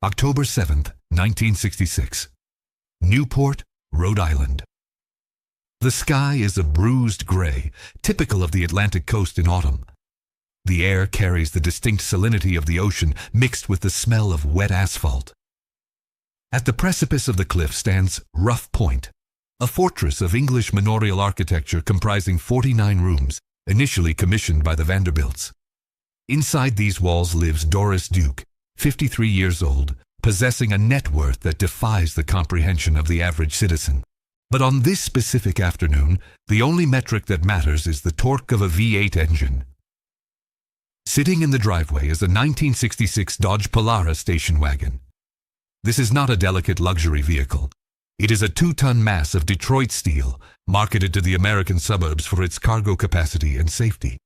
October 7th, 1966. Newport, Rhode Island. The sky is a bruised gray, typical of the Atlantic coast in autumn. The air carries the distinct salinity of the ocean mixed with the smell of wet asphalt. At the precipice of the cliff stands Rough Point, a fortress of English manorial architecture comprising 49 rooms, initially commissioned by the Vanderbilts. Inside these walls lives Doris Duke, 53 years old, possessing a net worth that defies the comprehension of the average citizen. But on this specific afternoon, the only metric that matters is the torque of a V8 engine. Sitting in the driveway is a 1966 Dodge Polara station wagon. This is not a delicate luxury vehicle. It is a 2-ton mass of Detroit steel, marketed to the American suburbs for its cargo capacity and safety.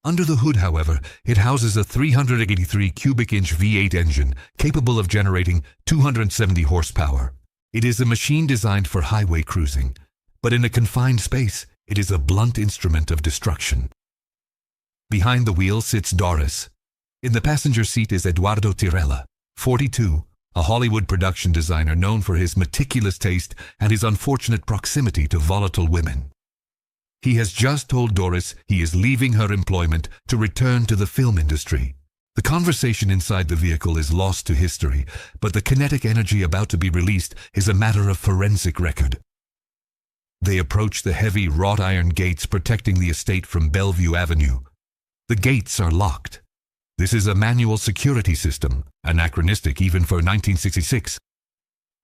Under the hood, however, it houses a 383 cubic inch V8 engine capable of generating 270 horsepower. It is a machine designed for highway cruising, but in a confined space, it is a blunt instrument of destruction. Behind the wheel sits Doris. In the passenger seat is Eduardo Tirella, 42, a Hollywood production designer known for his meticulous taste and his unfortunate proximity to volatile women. He has just told Doris he is leaving her employment to return to the film industry. The conversation inside the vehicle is lost to history, but the kinetic energy about to be released is a matter of forensic record. They approach the heavy wrought iron gates protecting the estate from Bellevue Avenue. The gates are locked. This is a manual security system, anachronistic even for 1966.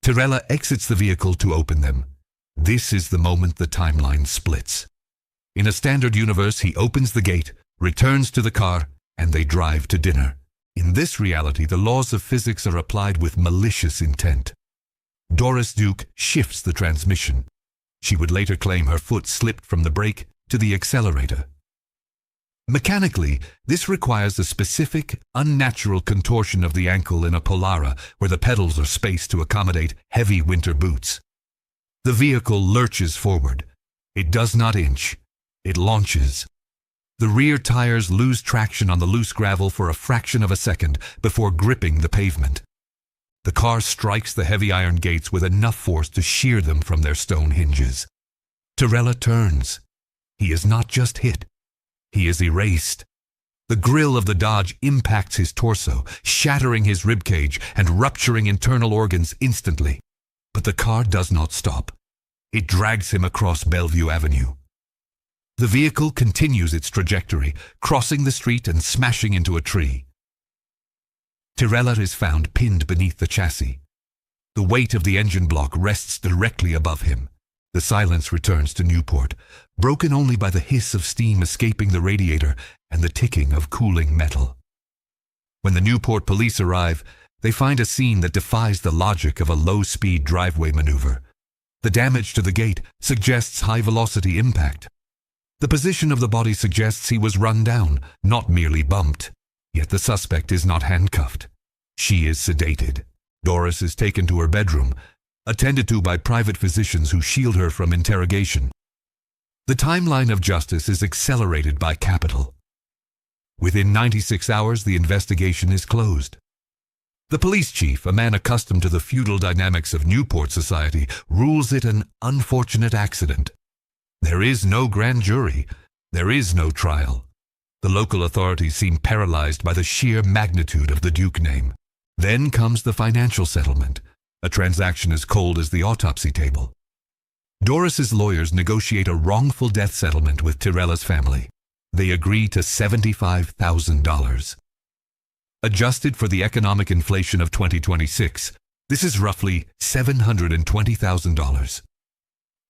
Tirella exits the vehicle to open them. This is the moment the timeline splits. In a standard universe, he opens the gate, returns to the car, and they drive to dinner. In this reality, the laws of physics are applied with malicious intent. Doris Duke shifts the transmission. She would later claim her foot slipped from the brake to the accelerator. Mechanically, this requires a specific, unnatural contortion of the ankle in a Polara where the pedals are spaced to accommodate heavy winter boots. The vehicle lurches forward. It does not inch. It launches. The rear tires lose traction on the loose gravel for a fraction of a second before gripping the pavement. The car strikes the heavy iron gates with enough force to shear them from their stone hinges. Tirella turns. He is not just hit. He is erased. The grille of the Dodge impacts his torso, shattering his ribcage and rupturing internal organs instantly. But the car does not stop. It drags him across Bellevue Avenue. The vehicle continues its trajectory, crossing the street and smashing into a tree. Tirella is found pinned beneath the chassis. The weight of the engine block rests directly above him. The silence returns to Newport, broken only by the hiss of steam escaping the radiator and the ticking of cooling metal. When the Newport police arrive, they find a scene that defies the logic of a low-speed driveway maneuver. The damage to the gate suggests high-velocity impact. The position of the body suggests he was run down, not merely bumped. Yet the suspect is not handcuffed. She is sedated. Doris is taken to her bedroom, attended to by private physicians who shield her from interrogation. The timeline of justice is accelerated by capital. Within 96 hours, the investigation is closed. The police chief, a man accustomed to the feudal dynamics of Newport society, rules it an unfortunate accident. There is no grand jury. There is no trial. The local authorities seem paralyzed by the sheer magnitude of the Duke name. Then comes the financial settlement, a transaction as cold as the autopsy table. Doris's lawyers negotiate a wrongful death settlement with Tirella's family. They agree to $75,000. Adjusted for the economic inflation of 2026, this is roughly $720,000.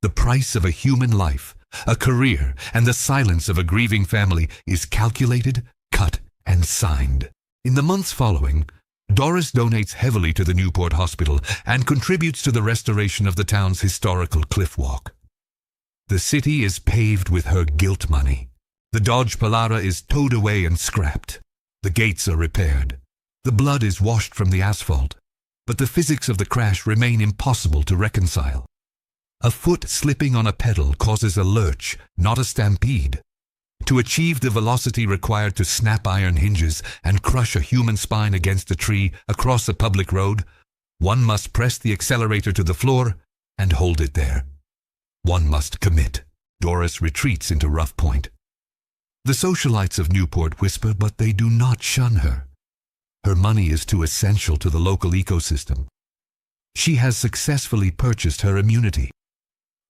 The price of a human life, a career, and the silence of a grieving family is calculated, cut, and signed. In the months following, Doris donates heavily to the Newport Hospital and contributes to the restoration of the town's historical cliff walk. The city is paved with her guilt money. The Dodge Polara is towed away and scrapped. The gates are repaired. The blood is washed from the asphalt. But the physics of the crash remain impossible to reconcile. A foot slipping on a pedal causes a lurch, not a stampede. To achieve the velocity required to snap iron hinges and crush a human spine against a tree across a public road, one must press the accelerator to the floor and hold it there. One must commit. Doris retreats into Rough Point. The socialites of Newport whisper, but they do not shun her. Her money is too essential to the local ecosystem. She has successfully purchased her immunity.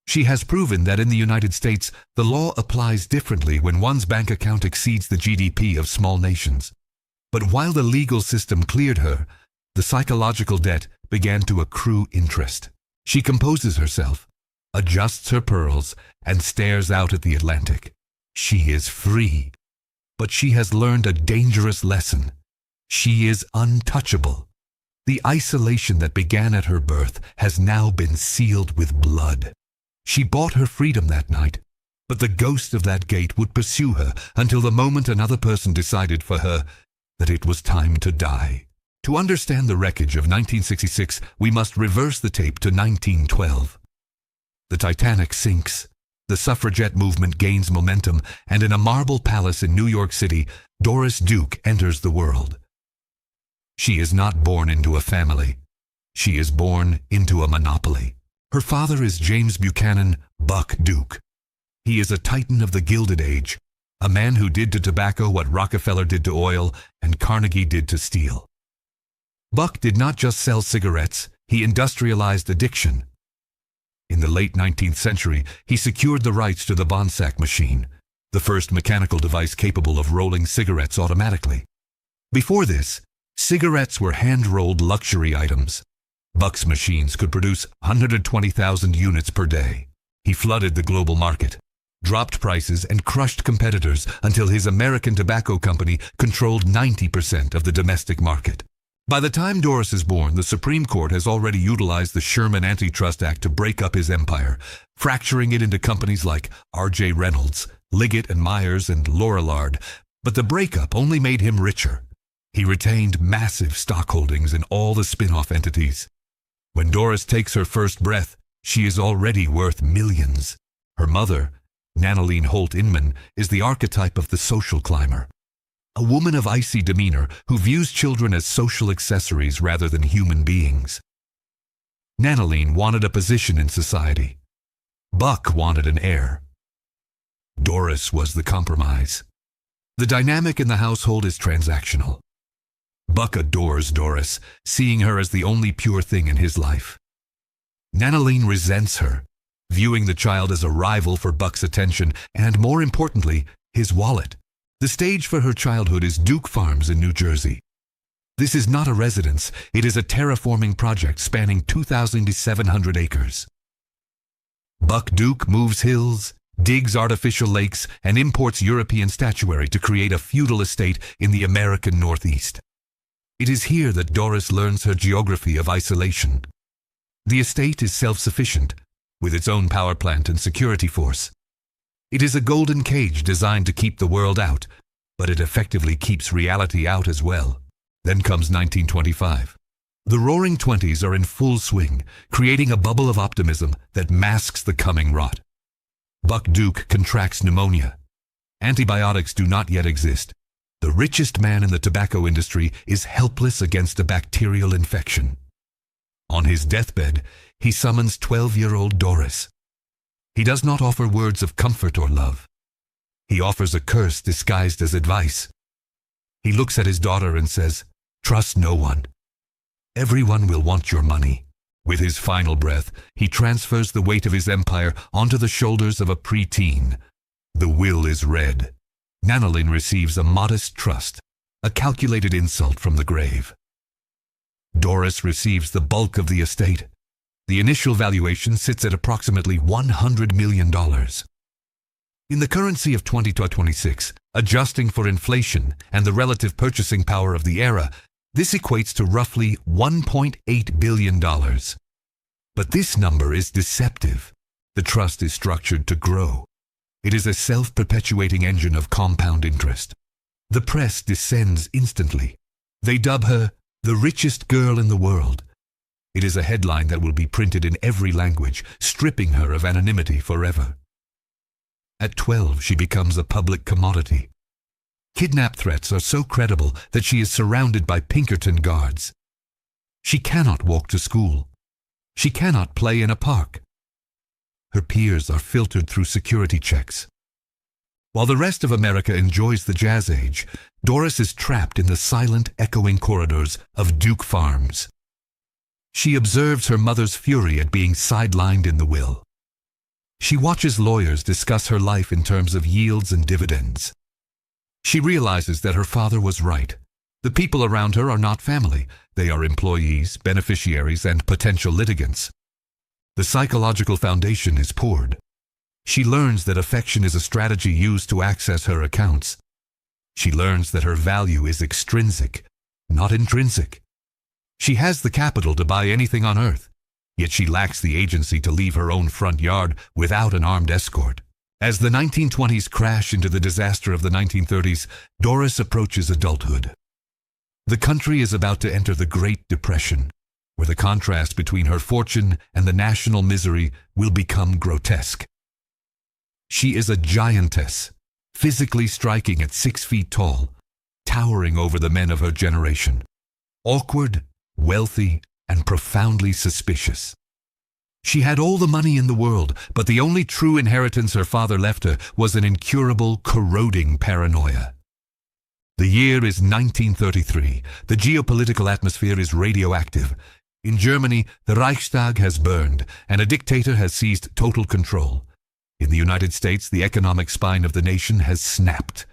She has proven that in the United States, the law applies differently when one's bank account exceeds the GDP of small nations. But while the legal system cleared her, the psychological debt began to accrue interest. She composes herself, adjusts her pearls, and stares out at the Atlantic. She is free. But she has learned a dangerous lesson. She is untouchable. The isolation that began at her birth has now been sealed with blood. She bought her freedom that night, but the ghost of that gate would pursue her until the moment another person decided for her that it was time to die. To understand the wreckage of 1966, we must reverse the tape to 1912. The Titanic sinks, the suffragette movement gains momentum, and in a marble palace in New York City, Doris Duke enters the world. She is not born into a family. She is born into a monopoly. Her father is James Buchanan "Buck" Duke. He is a titan of the Gilded Age, a man who did to tobacco what Rockefeller did to oil and Carnegie did to steel. Buck did not just sell cigarettes, he industrialized addiction. In the late 19th century, he secured the rights to the Bonsack machine, the first mechanical device capable of rolling cigarettes automatically. Before this, cigarettes were hand-rolled luxury items. Buck's machines could produce 120,000 units per day. He flooded the global market, dropped prices, and crushed competitors until his American tobacco company controlled 90% of the domestic market. By the time Doris is born, the Supreme Court has already utilized the Sherman Antitrust Act to break up his empire, fracturing it into companies like R.J. Reynolds, Liggett and Myers, and Lorillard. But the breakup only made him richer. He retained massive stock holdings in all the spin-off entities. When Doris takes her first breath, she is already worth millions. Her mother, Nanaline Holt Inman, is the archetype of the social climber. A woman of icy demeanor who views children as social accessories rather than human beings. Nanaline wanted a position in society. Buck wanted an heir. Doris was the compromise. The dynamic in the household is transactional. Buck adores Doris, seeing her as the only pure thing in his life. Nanaline resents her, viewing the child as a rival for Buck's attention and, more importantly, his wallet. The stage for her childhood is Duke Farms in New Jersey. This is not a residence, it is a terraforming project spanning 2,700 acres. Buck Duke moves hills, digs artificial lakes, and imports European statuary to create a feudal estate in the American Northeast. It is here that Doris learns her geography of isolation. The estate is self-sufficient, with its own power plant and security force. It is a golden cage designed to keep the world out, but it effectively keeps reality out as well. Then comes 1925. The Roaring Twenties are in full swing, creating a bubble of optimism that masks the coming rot. Buck Duke contracts pneumonia. Antibiotics do not yet exist. The richest man in the tobacco industry is helpless against a bacterial infection. On his deathbed, he summons 12-year-old Doris. He does not offer words of comfort or love. He offers a curse disguised as advice. He looks at his daughter and says, "Trust no one. Everyone will want your money." With his final breath, he transfers the weight of his empire onto the shoulders of a preteen. The will is read. Nanaline receives a modest trust, a calculated insult from the grave. Doris receives the bulk of the estate. The initial valuation sits at approximately $100 million. In the currency of 2026, adjusting for inflation and the relative purchasing power of the era, this equates to roughly $1.8 billion. But this number is deceptive. The trust is structured to grow. It is a self-perpetuating engine of compound interest. The press descends instantly. They dub her the richest girl in the world. It is a headline that will be printed in every language, stripping her of anonymity forever. At 12, she becomes a public commodity. Kidnap threats are so credible that she is surrounded by Pinkerton guards. She cannot walk to school. She cannot play in a park. Her peers are filtered through security checks. While the rest of America enjoys the Jazz Age, Doris is trapped in the silent, echoing corridors of Duke Farms. She observes her mother's fury at being sidelined in the will. She watches lawyers discuss her life in terms of yields and dividends. She realizes that her father was right. The people around her are not family. They are employees, beneficiaries, and potential litigants. The psychological foundation is poured. She learns that affection is a strategy used to access her accounts. She learns that her value is extrinsic, not intrinsic. She has the capital to buy anything on earth, yet she lacks the agency to leave her own front yard without an armed escort. As the 1920s crash into the disaster of the 1930s, Doris approaches adulthood. The country is about to enter the Great Depression, where the contrast between her fortune and the national misery will become grotesque. She is a giantess, physically striking at 6 feet tall, towering over the men of her generation. Awkward, wealthy, and profoundly suspicious. She had all the money in the world, but the only true inheritance her father left her was an incurable, corroding paranoia. The year is 1933. The geopolitical atmosphere is radioactive. In Germany, the Reichstag has burned, and a dictator has seized total control. In the United States, the economic spine of the nation has snapped.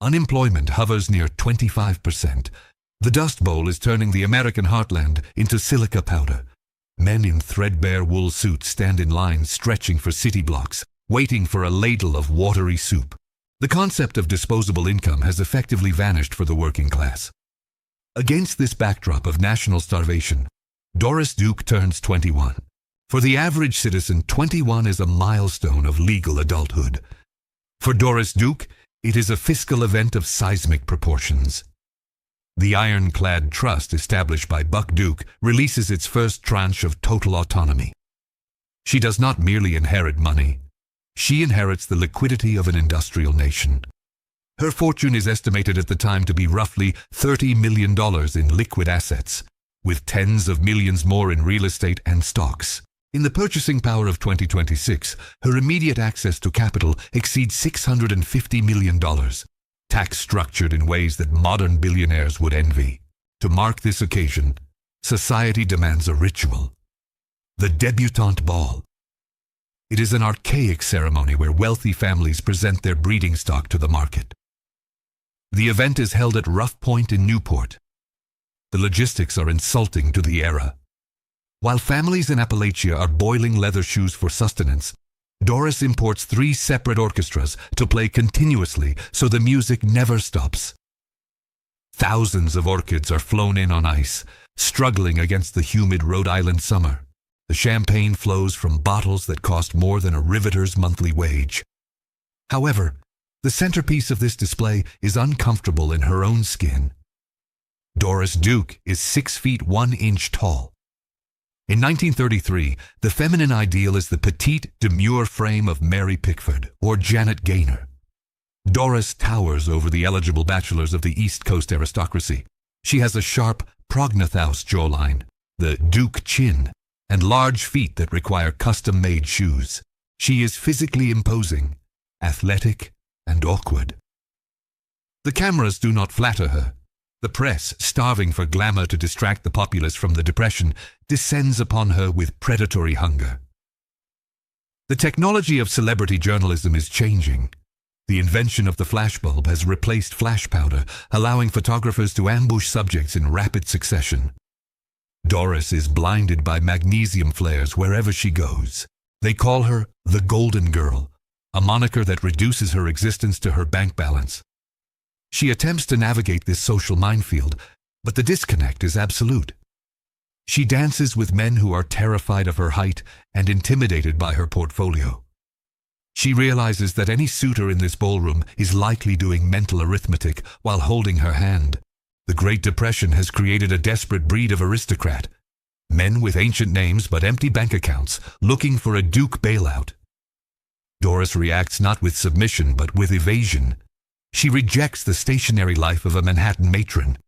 Unemployment hovers near 25%. The Dust Bowl is turning the American heartland into silica powder. Men in threadbare wool suits stand in lines stretching for city blocks, waiting for a ladle of watery soup. The concept of disposable income has effectively vanished for the working class. Against this backdrop of national starvation, Doris Duke turns 21. For the average citizen, 21 is a milestone of legal adulthood. For Doris Duke, it is a fiscal event of seismic proportions. The ironclad trust established by Buck Duke releases its first tranche of total autonomy. She does not merely inherit money. She inherits the liquidity of an industrial nation. Her fortune is estimated at the time to be roughly $30 million in liquid assets, with tens of millions more in real estate and stocks. In the purchasing power of 2026, her immediate access to capital exceeds $650 million. Tax structured in ways that modern billionaires would envy. To mark this occasion, society demands a ritual. The debutante ball. It is an archaic ceremony where wealthy families present their breeding stock to the market. The event is held at Rough Point in Newport. The logistics are insulting to the era. While families in Appalachia are boiling leather shoes for sustenance, Doris imports 3 separate orchestras to play continuously so the music never stops. Thousands of orchids are flown in on ice, struggling against the humid Rhode Island summer. The champagne flows from bottles that cost more than a riveter's monthly wage. However, the centerpiece of this display is uncomfortable in her own skin. Doris Duke is 6 feet 1 inch tall. In 1933, the feminine ideal is the petite, demure frame of Mary Pickford or Janet Gaynor. Doris towers over the eligible bachelors of the East Coast aristocracy. She has a sharp Prognathaus jawline, the Duke chin, and large feet that require custom-made shoes. She is physically imposing, athletic, and awkward. The cameras do not flatter her. The press, starving for glamour to distract the populace from the Depression, descends upon her with predatory hunger. The technology of celebrity journalism is changing. The invention of the flashbulb has replaced flash powder, allowing photographers to ambush subjects in rapid succession. Doris is blinded by magnesium flares wherever she goes. They call her the Golden Girl, a moniker that reduces her existence to her bank balance. She attempts to navigate this social minefield, but the disconnect is absolute. She dances with men who are terrified of her height and intimidated by her portfolio. She realizes that any suitor in this ballroom is likely doing mental arithmetic while holding her hand. The Great Depression has created a desperate breed of aristocrat, men with ancient names but empty bank accounts, looking for a Duke bailout. Doris reacts not with submission but with evasion. She rejects the stationary life of a Manhattan matron.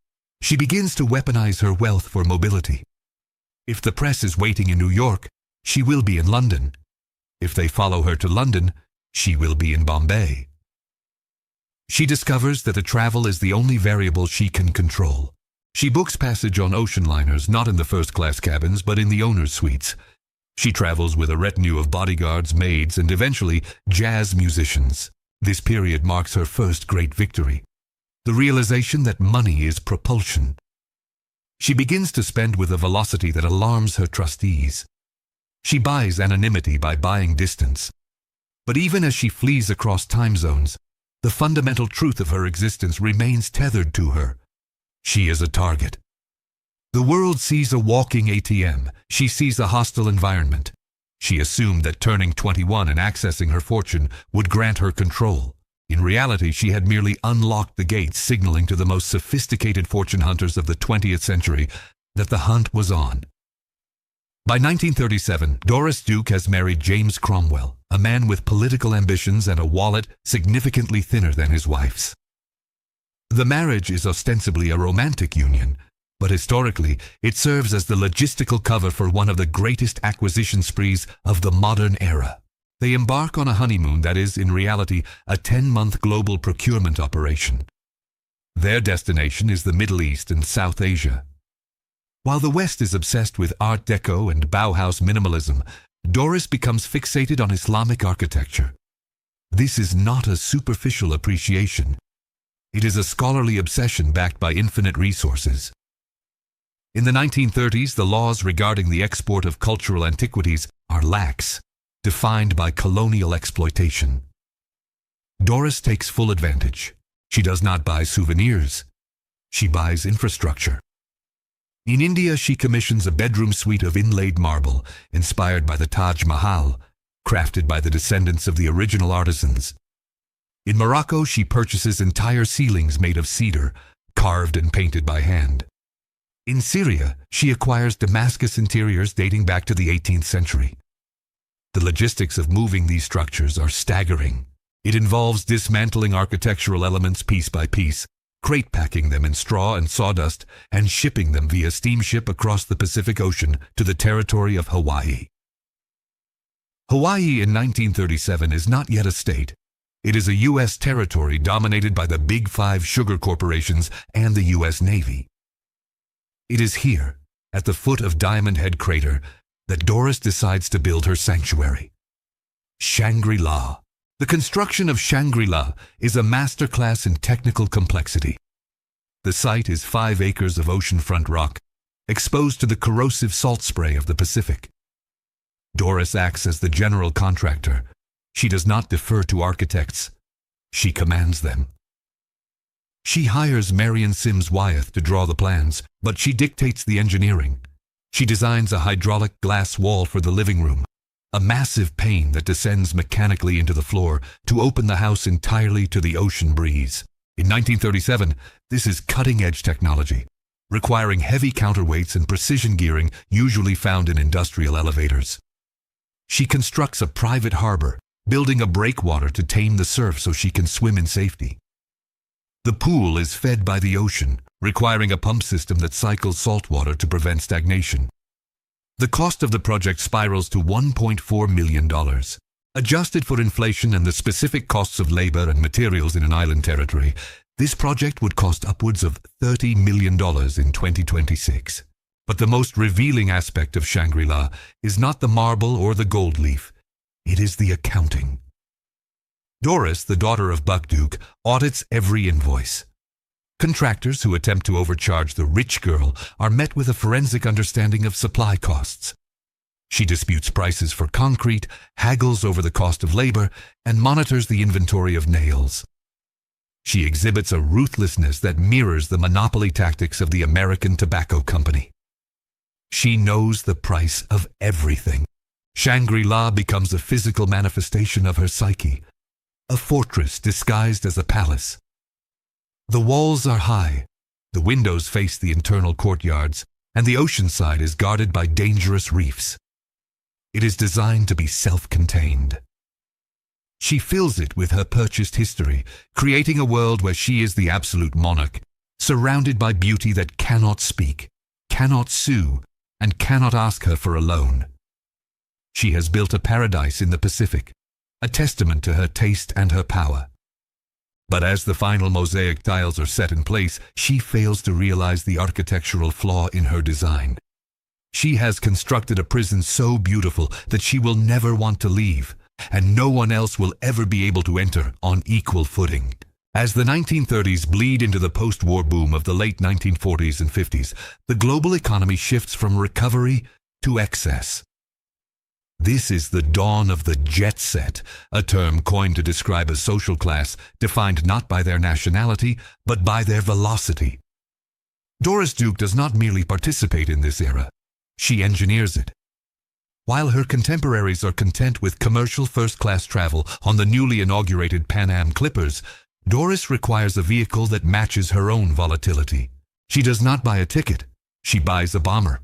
She begins to weaponize her wealth for mobility. If the press is waiting in New York, she will be in London. If they follow her to London, she will be in Bombay. She discovers that the travel is the only variable she can control. She books passage on ocean liners, not in the first-class cabins, but in the owner's suites. She travels with a retinue of bodyguards, maids, and eventually jazz musicians. This period marks her first great victory, the realization that money is propulsion. She begins to spend with a velocity that alarms her trustees. She buys anonymity by buying distance. But even as she flees across time zones, the fundamental truth of her existence remains tethered to her. She is a target. The world sees a walking ATM. She sees a hostile environment. She assumed that turning 21 and accessing her fortune would grant her control. In reality, she had merely unlocked the gates, signaling to the most sophisticated fortune hunters of the 20th century that the hunt was on. By 1937, Doris Duke has married James Cromwell, a man with political ambitions and a wallet significantly thinner than his wife's. The marriage is ostensibly a romantic union, but historically, it serves as the logistical cover for one of the greatest acquisition sprees of the modern era. They embark on a honeymoon that is, in reality, a 10-month global procurement operation. Their destination is the Middle East and South Asia. While the West is obsessed with Art Deco and Bauhaus minimalism, Doris becomes fixated on Islamic architecture. This is not a superficial appreciation. It is a scholarly obsession backed by infinite resources. In the 1930s, the laws regarding the export of cultural antiquities are lax, defined by colonial exploitation. Doris takes full advantage. She does not buy souvenirs. She buys infrastructure. In India, she commissions a bedroom suite of inlaid marble, inspired by the Taj Mahal, crafted by the descendants of the original artisans. In Morocco, she purchases entire ceilings made of cedar, carved and painted by hand. In Syria, she acquires Damascus interiors dating back to the 18th century. The logistics of moving these structures are staggering. It involves dismantling architectural elements piece by piece, crate packing them in straw and sawdust, and shipping them via steamship across the Pacific Ocean to the territory of Hawaii. Hawaii in 1937 is not yet a state. It is a U.S. territory dominated by the Big Five sugar corporations and the U.S. Navy. It is here, at the foot of Diamond Head Crater, that Doris decides to build her sanctuary. Shangri-La. The construction of Shangri-La is a masterclass in technical complexity. The site is 5 acres of oceanfront rock, exposed to the corrosive salt spray of the Pacific. Doris acts as the general contractor. She does not defer to architects. She commands them. She hires Marion Sims Wyeth to draw the plans, but she dictates the engineering. She designs a hydraulic glass wall for the living room, a massive pane that descends mechanically into the floor to open the house entirely to the ocean breeze. In 1937, this is cutting-edge technology, requiring heavy counterweights and precision gearing usually found in industrial elevators. She constructs a private harbor, building a breakwater to tame the surf so she can swim in safety. The pool is fed by the ocean, requiring a pump system that cycles salt water to prevent stagnation. The cost of the project spirals to $1.4 million. Adjusted for inflation and the specific costs of labor and materials in an island territory, this project would cost upwards of $30 million in 2026. But the most revealing aspect of Shangri-La is not the marble or the gold leaf. It is the accounting. Doris, the daughter of Buck Duke, audits every invoice. Contractors who attempt to overcharge the rich girl are met with a forensic understanding of supply costs. She disputes prices for concrete, haggles over the cost of labor, and monitors the inventory of nails. She exhibits a ruthlessness that mirrors the monopoly tactics of the American Tobacco Company. She knows the price of everything. Shangri-La becomes a physical manifestation of her psyche, a fortress disguised as a palace. The walls are high, the windows face the internal courtyards, and the ocean side is guarded by dangerous reefs. It is designed to be self-contained. She fills it with her purchased history, creating a world where she is the absolute monarch, surrounded by beauty that cannot speak, cannot sue, and cannot ask her for a loan. She has built a paradise in the Pacific, a testament to her taste and her power. But as the final mosaic tiles are set in place, she fails to realize the architectural flaw in her design. She has constructed a prison so beautiful that she will never want to leave, and no one else will ever be able to enter on equal footing. As the 1930s bleed into the post-war boom of the late 1940s and 50s, the global economy shifts from recovery to excess. This is the dawn of the jet set, a term coined to describe a social class defined not by their nationality, but by their velocity. Doris Duke does not merely participate in this era, she engineers it. While her contemporaries are content with commercial first-class travel on the newly inaugurated Pan Am Clippers, Doris requires a vehicle that matches her own volatility. She does not buy a ticket, she buys a bomber.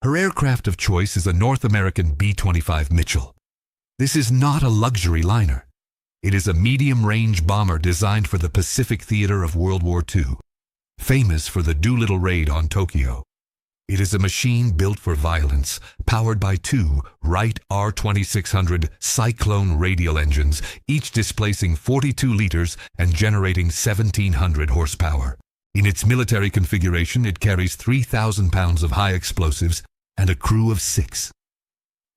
Her aircraft of choice is a North American B-25 Mitchell. This is not a luxury liner. It is a medium-range bomber designed for the Pacific theater of World War II, famous for the Doolittle raid on Tokyo. It is a machine built for violence, powered by two Wright R2600 Cyclone radial engines, each displacing 42 liters and generating 1,700 horsepower. In its military configuration, it carries 3,000 pounds of high explosives and a crew of 6.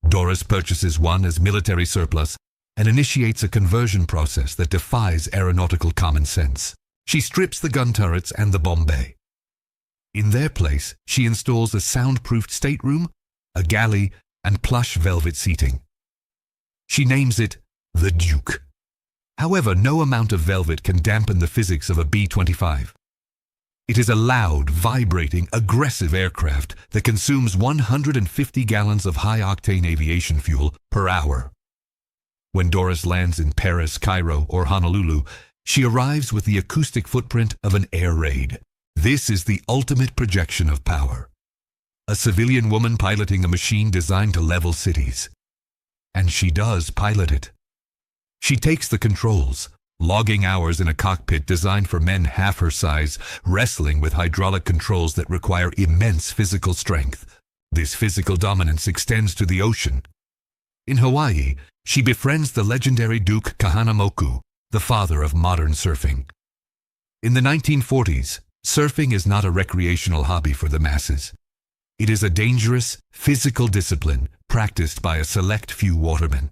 Doris purchases one as military surplus and initiates a conversion process that defies aeronautical common sense. She strips the gun turrets and the bomb bay. In their place, she installs a soundproofed stateroom, a galley, and plush velvet seating. She names it the Duke. However, no amount of velvet can dampen the physics of a B-25. It is a loud, vibrating, aggressive aircraft that consumes 150 gallons of high-octane aviation fuel per hour. When Doris lands in Paris, Cairo, or Honolulu, she arrives with the acoustic footprint of an air raid. This is the ultimate projection of power. A civilian woman piloting a machine designed to level cities. And she does pilot it. She takes the controls, logging hours in a cockpit designed for men half her size, wrestling with hydraulic controls that require immense physical strength. This physical dominance extends to the ocean. In Hawaii, she befriends the legendary Duke Kahanamoku, the father of modern surfing. In the 1940s, surfing is not a recreational hobby for the masses. It is a dangerous, physical discipline practiced by a select few watermen.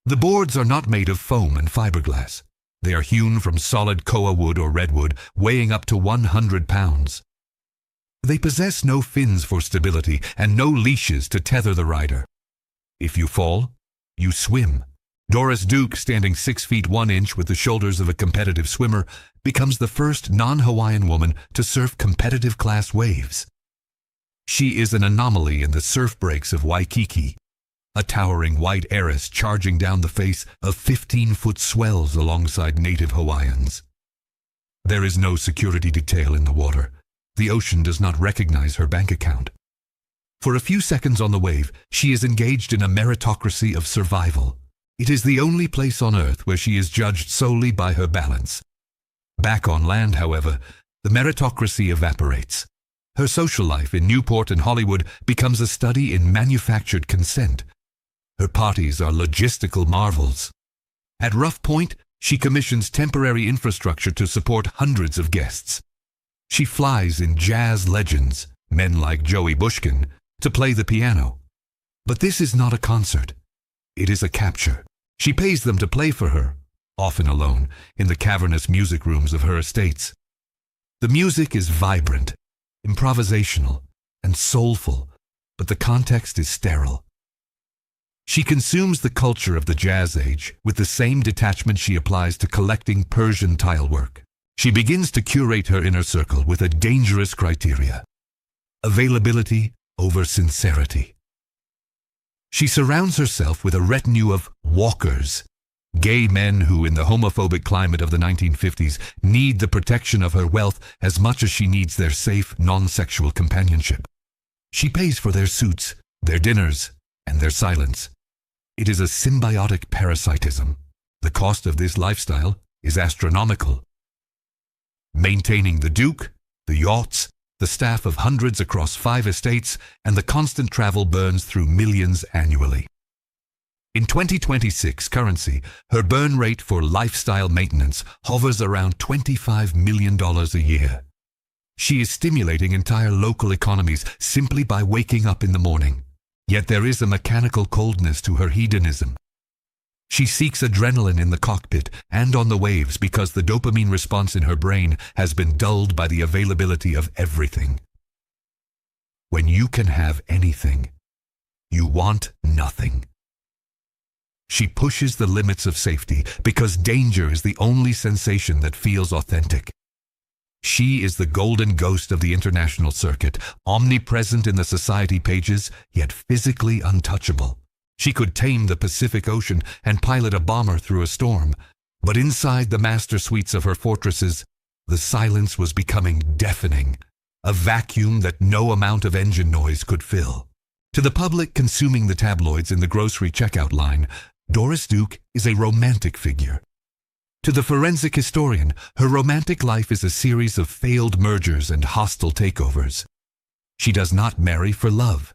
The boards are not made of foam and fiberglass. They are hewn from solid koa wood or redwood, weighing up to 100 pounds. They possess no fins for stability and no leashes to tether the rider. If you fall, you swim. Doris Duke, standing 6 feet 1 inch with the shoulders of a competitive swimmer, becomes the first non-Hawaiian woman to surf competitive class waves. She is an anomaly in the surf breaks of Waikiki, a towering white Heiress charging down the face of 15-foot swells alongside native Hawaiians. There is no security detail in the water. The ocean does not recognize her bank account. For a few seconds on the wave, she is engaged in a meritocracy of survival. It is the only place on Earth where she is judged solely by her balance. Back on land, however, the meritocracy evaporates. Her social life in Newport and Hollywood becomes a study in manufactured consent. Her parties are logistical marvels. At Rough Point, she commissions temporary infrastructure to support hundreds of guests. She flies in jazz legends, men like Joey Bushkin, to play the piano. But this is not a concert. It is a capture. She pays them to play for her, often alone, in the cavernous music rooms of her estates. The music is vibrant, improvisational, and soulful, but the context is sterile. She consumes the culture of the Jazz Age with the same detachment she applies to collecting Persian tilework. She begins to curate her inner circle with a dangerous criteria: availability over sincerity. She surrounds herself with a retinue of walkers, gay men who, in the homophobic climate of the 1950s, need the protection of her wealth as much as she needs their safe, non-sexual companionship. She pays for their suits, their dinners, and their silence. It is a symbiotic parasitism. The cost of this lifestyle is astronomical. Maintaining the Duke, the yachts, the staff of hundreds across 5 estates, and the constant travel burns through millions annually. In 2026 currency, her burn rate for lifestyle maintenance hovers around $25 million a year. She is stimulating entire local economies simply by waking up in the morning. Yet there is a mechanical coldness to her hedonism. She seeks adrenaline in the cockpit and on the waves because the dopamine response in her brain has been dulled by the availability of everything. When you can have anything, you want nothing. She pushes the limits of safety because danger is the only sensation that feels authentic. She is the golden ghost of the international circuit, omnipresent in the society pages, yet physically untouchable. She could tame the Pacific Ocean and pilot a bomber through a storm, but inside the master suites of her fortresses, the silence was becoming deafening, a vacuum that no amount of engine noise could fill. To the public consuming the tabloids in the grocery checkout line, Doris Duke is a romantic figure. To the forensic historian, her romantic life is a series of failed mergers and hostile takeovers. She does not marry for love.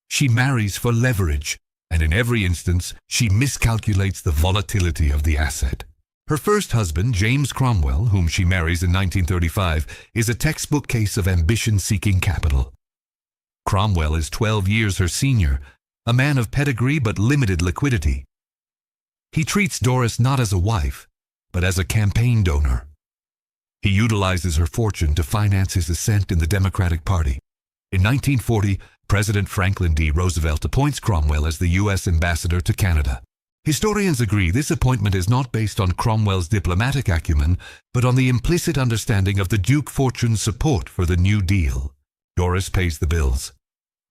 She marries for leverage, and in every instance, she miscalculates the volatility of the asset. Her first husband, James Cromwell, whom she marries in 1935, is a textbook case of ambition-seeking capital. Cromwell is 12 years her senior, a man of pedigree but limited liquidity. He treats Doris not as a wife, but as a campaign donor. He utilizes her fortune to finance his ascent in the Democratic Party. In 1940, President Franklin D. Roosevelt appoints Cromwell as the U.S. ambassador to Canada. Historians agree this appointment is not based on Cromwell's diplomatic acumen, but on the implicit understanding of the Duke fortune's support for the New Deal. Doris pays the bills.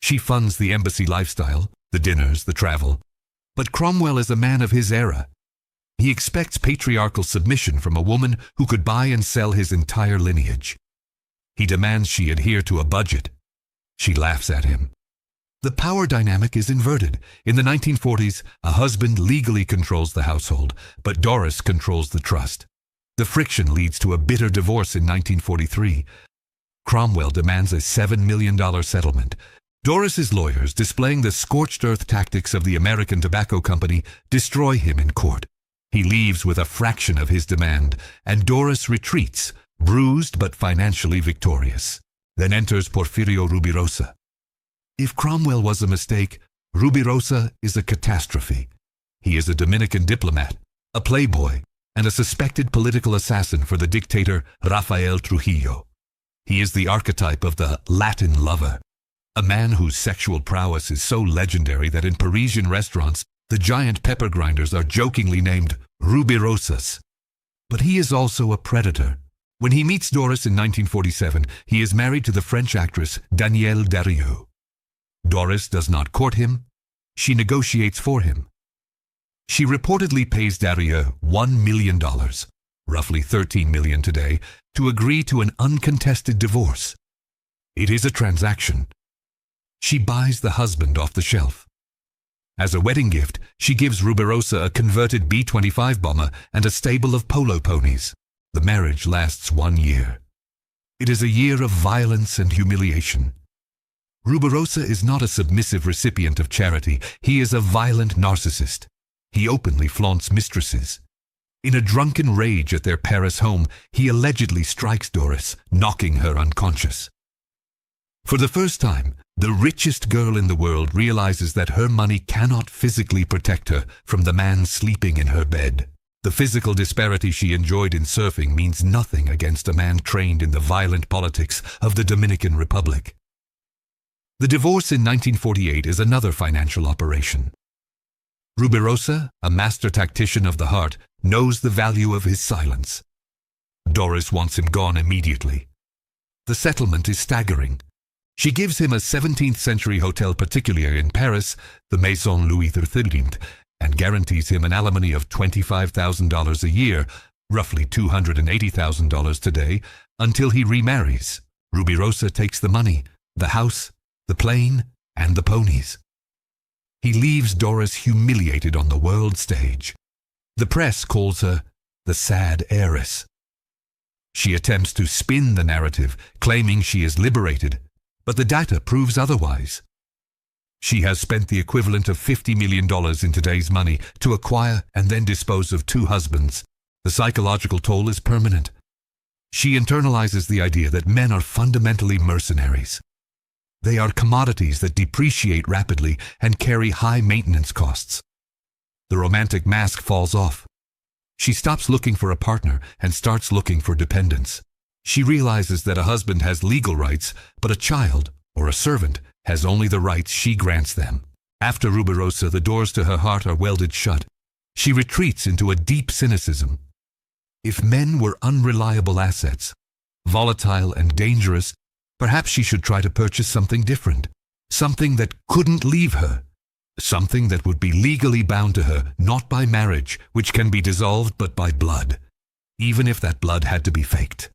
She funds the embassy lifestyle, the dinners, the travel. But Cromwell is a man of his era. He expects patriarchal submission from a woman who could buy and sell his entire lineage. He demands she adhere to a budget. She laughs at him. The power dynamic is inverted. In the 1940s, a husband legally controls the household, but Doris controls the trust. The friction leads to a bitter divorce in 1943. Cromwell demands a $7 million settlement. Doris's lawyers, displaying the scorched earth tactics of the American Tobacco Company, destroy him in court. He leaves with a fraction of his demand, and Doris retreats, bruised but financially victorious. Then enters Porfirio Rubirosa. If Cromwell was a mistake, Rubirosa is a catastrophe. He is a Dominican diplomat, a playboy, and a suspected political assassin for the dictator Rafael Trujillo. He is the archetype of the Latin lover, a man whose sexual prowess is so legendary that in Parisian restaurants, the giant pepper grinders are jokingly named Rubirosas. But he is also a predator. When he meets Doris in 1947, he is married to the French actress Danielle Darrieux. Doris does not court him, she negotiates for him. She reportedly pays Darrieux $1 million, roughly $13 million today, to agree to an uncontested divorce. It is a transaction. She buys the husband off the shelf. As a wedding gift, she gives Rubirosa a converted B-25 bomber and a stable of polo ponies. The marriage lasts 1 year. It is a year of violence and humiliation. Rubirosa is not a submissive recipient of charity. He is a violent narcissist. He openly flaunts mistresses. In a drunken rage at their Paris home, he allegedly strikes Doris, knocking her unconscious. For the first time, the richest girl in the world realizes that her money cannot physically protect her from the man sleeping in her bed. The physical disparity she enjoyed in surfing means nothing against a man trained in the violent politics of the Dominican Republic. The divorce in 1948 is another financial operation. Rubirosa, a master tactician of the heart, knows the value of his silence. Doris wants him gone immediately. The settlement is staggering. She gives him a 17th century hotel particulier in Paris, the Maison Louis XIII, and guarantees him an alimony of $25,000 a year, roughly $280,000 today, until he remarries. Rubirosa takes the money, the house, the plane, and the ponies. He leaves Doris humiliated on the world stage. The press calls her the sad heiress. She attempts to spin the narrative, claiming she is liberated, but the data proves otherwise. She has spent the equivalent of $50 million in today's money to acquire and then dispose of 2 husbands. The psychological toll is permanent. She internalizes the idea that men are fundamentally mercenaries. They are commodities that depreciate rapidly and carry high maintenance costs. The romantic mask falls off. She stops looking for a partner and starts looking for dependence. She realizes that a husband has legal rights, but a child, or a servant, has only the rights she grants them. After Rubirosa, the doors to her heart are welded shut. She retreats into a deep cynicism. If men were unreliable assets, volatile and dangerous, perhaps she should try to purchase something different, something that couldn't leave her, something that would be legally bound to her, not by marriage, which can be dissolved, but by blood, even if that blood had to be faked.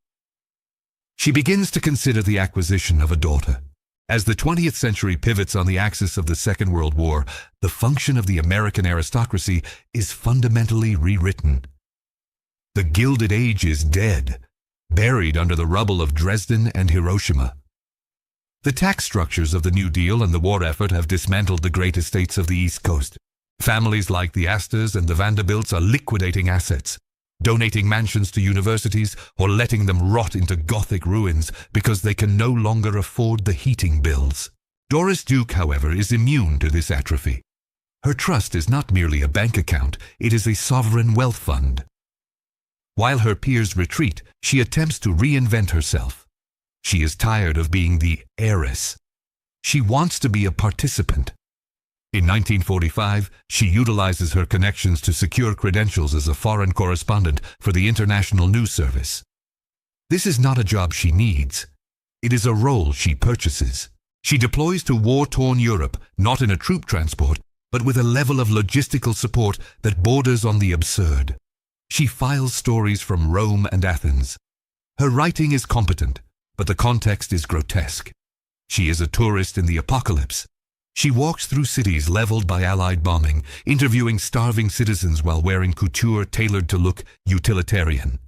She begins to consider the acquisition of a daughter. As the 20th century pivots on the axis of the Second World War, the function of the American aristocracy is fundamentally rewritten. The Gilded Age is dead, buried under the rubble of Dresden and Hiroshima. The tax structures of the New Deal and the war effort have dismantled the great estates of the East Coast. Families like the Astors and the Vanderbilts are liquidating assets, donating mansions to universities or letting them rot into Gothic ruins because they can no longer afford the heating bills. Doris Duke, however, is immune to this atrophy. Her trust is not merely a bank account, it is a sovereign wealth fund. While her peers retreat, she attempts to reinvent herself. She is tired of being the heiress. She wants to be a participant. In 1945, she utilizes her connections to secure credentials as a foreign correspondent for the International News Service. This is not a job she needs. It is a role she purchases. She deploys to war-torn Europe, not in a troop transport, but with a level of logistical support that borders on the absurd. She files stories from Rome and Athens. Her writing is competent, but the context is grotesque. She is a tourist in the apocalypse. She walks through cities leveled by Allied bombing, interviewing starving citizens while wearing couture tailored to look utilitarian.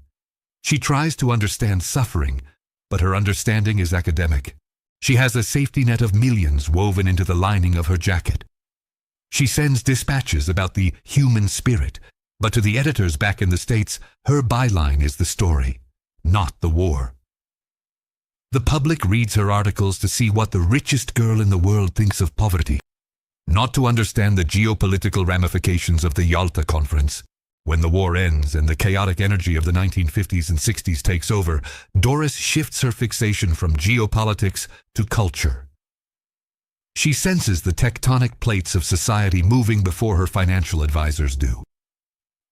She tries to understand suffering, but her understanding is academic. She has a safety net of millions woven into the lining of her jacket. She sends dispatches about the human spirit, but to the editors back in the States, her byline is the story, not the war. The public reads her articles to see what the richest girl in the world thinks of poverty, not to understand the geopolitical ramifications of the Yalta Conference. When the war ends and the chaotic energy of the 1950s and 60s takes over, Doris shifts her fixation from geopolitics to culture. She senses the tectonic plates of society moving before her financial advisors do.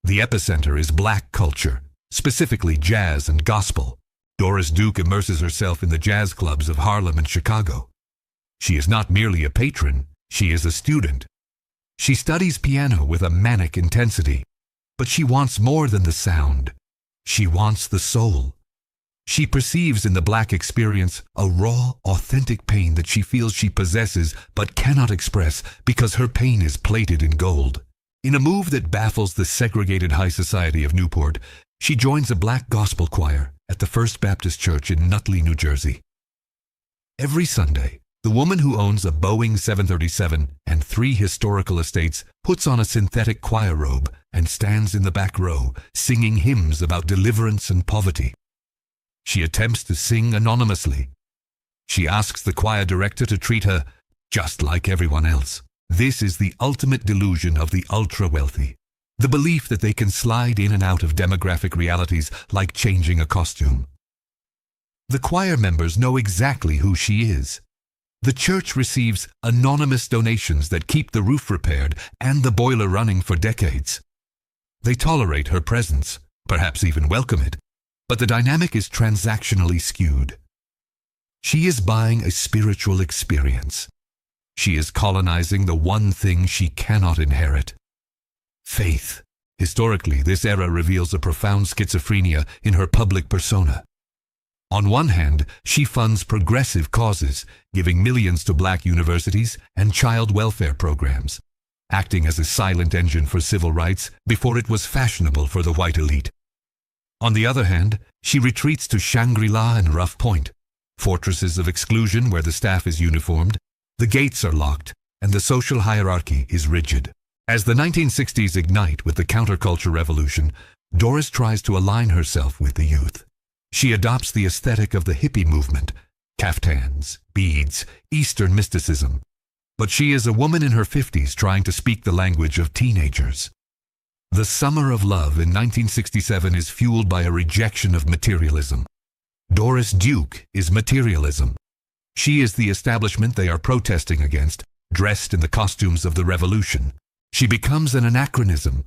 The epicenter is black culture, specifically jazz and gospel. Doris Duke immerses herself in the jazz clubs of Harlem and Chicago. She is not merely a patron, she is a student. She studies piano with a manic intensity, but she wants more than the sound. She wants the soul. She perceives in the black experience a raw, authentic pain that she feels she possesses but cannot express because her pain is plated in gold. In a move that baffles the segregated high society of Newport, she joins a black gospel choir at the First Baptist Church in Nutley, New Jersey. Every Sunday, the woman who owns a Boeing 737 and 3 historical estates puts on a synthetic choir robe and stands in the back row, singing hymns about deliverance and poverty. She attempts to sing anonymously. She asks the choir director to treat her just like everyone else. This is the ultimate delusion of the ultra-wealthy. The belief that they can slide in and out of demographic realities like changing a costume. The choir members know exactly who she is. The church receives anonymous donations that keep the roof repaired and the boiler running for decades. They tolerate her presence, perhaps even welcome it, but the dynamic is transactionally skewed. She is buying a spiritual experience. She is colonizing the one thing she cannot inherit. Faith. Historically, this era reveals a profound schizophrenia in her public persona. On one hand, she funds progressive causes, giving millions to black universities and child welfare programs. acting as a silent engine for civil rights before it was fashionable for the white elite. On the other hand, she retreats to Shangri-La and Rough Point, fortresses of exclusion where the staff is uniformed, the gates are locked, and the social hierarchy is rigid. As the 1960s ignite with the counterculture revolution, Doris tries to align herself with the youth. She adopts the aesthetic of the hippie movement, caftans, beads, Eastern mysticism. But she is a woman in her 50s trying to speak the language of teenagers. The Summer of Love in 1967 is fueled by a rejection of materialism. Doris Duke is materialism. She is the establishment they are protesting against, dressed in the costumes of the revolution. She becomes an anachronism.